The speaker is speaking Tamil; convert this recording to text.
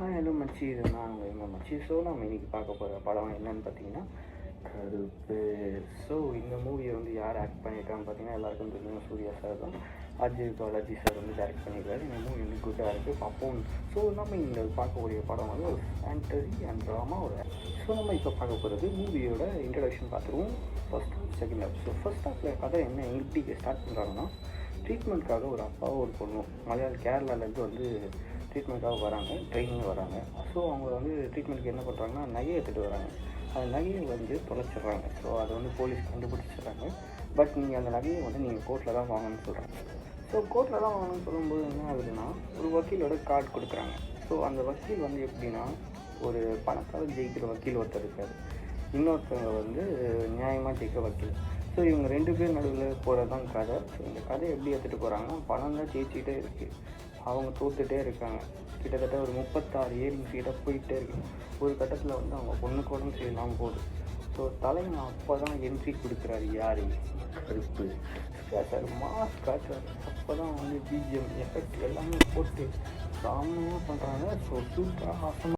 ஹலோ மச்சி, இது நான் உங்கள் எங்கள் மச்சி. ஸோ நம்ம இன்றைக்கி பார்க்க போகிற படம் என்னன்னு பார்த்தீங்கன்னா கருப்பு. ஸோ இந்த மூவியை வந்து யார் ஆக்ட் பண்ணியிருக்கான்னு பார்த்தீங்கன்னா எல்லாருக்கும் தெரியும், சூர்யா சார் தான். அஜய் பாலாஜி சார் வந்து டேரக்ட் பண்ணியிருக்காரு. இந்த மூவி வந்து குட்டாக இருக்குது, பார்ப்போம். ஸோ நம்ம இந்த பார்க்கக்கூடிய படம் வந்து ஒரு ஃபேண்டசி அண்ட் ட்ராமா ஒரு. ஸோ நம்ம இப்போ பார்க்க போகிறது மூவியோட இன்ட்ரடக்ஷன் பார்த்துருவோம். First half, second half. So first ஹாஃபில் கதை என்ன எப்படி ஸ்டார்ட் பண்ணுறாங்கன்னா, ட்ரீட்மெண்ட்காக ஒரு அப்பாவும் ஒரு பொண்ணும் கேரளாலேருந்து வந்து ட்ரீட்மெண்ட்டாக வராங்க, ட்ரெயினில் வராங்க. ஸோ அவங்க வந்து ட்ரீட்மெண்ட்டுக்கு என்ன பண்ணுறாங்கன்னா, நகையை எடுத்துகிட்டு வராங்க. அந்த நகையை வந்து தொலைச்சிட்றாங்க. ஸோ அதை வந்து போலீஸ் கண்டுபிடிச்சிடுறாங்க. பட் நீங்கள் அந்த நகையை வந்து நீங்கள் கோர்ட்டில் தான் வாங்கணும்னு சொல்கிறாங்க. ஸோ கோர்ட்டில் தான் வாங்கணும்னு சொல்லும்போது என்ன ஆகுதுன்னா, ஒரு வக்கீலோட கார்டு கொடுக்குறாங்க. ஸோ அந்த வக்கீல் வந்து எப்படின்னா, ஒரு பணத்தால் ஜெயிக்கிற வக்கீல் ஒருத்தர் இருக்கார், இன்னொருத்தவங்க வந்து நியாயமாக ஜெயிக்கிற வக்கீல். ஸோ இவங்க 2 பேர் நடுவில் போகிறது தான் கதை. ஸோ இந்த கதை எப்படி எடுத்துகிட்டு போகிறாங்கன்னா, பணம் தான் ஜெயிச்சிக்கிட்டே இருக்குது, அவங்க தோத்துட்டே இருக்காங்க. கிட்டத்தட்ட ஒரு 36 ஏரிங்ஸ் கிட்ட போயிட்டே இருக்கு. ஒரு கட்டத்தில் வந்து அவங்க பொண்ணுக்கு உடம்பு சரியில்லாமல் போகுது. ஸோ தலைவன் அப்போ தான் என்ட்ரி கொடுக்குறாரு. யார்? கருப்பு சார். மாஸ் காட்டுறாரு. அப்போ தான் வந்து பிஜிஎம் எஃபெக்ட் எல்லாமே போட்டு சாமியாக பண்ணுறாங்க. ஸோ சூப்பராக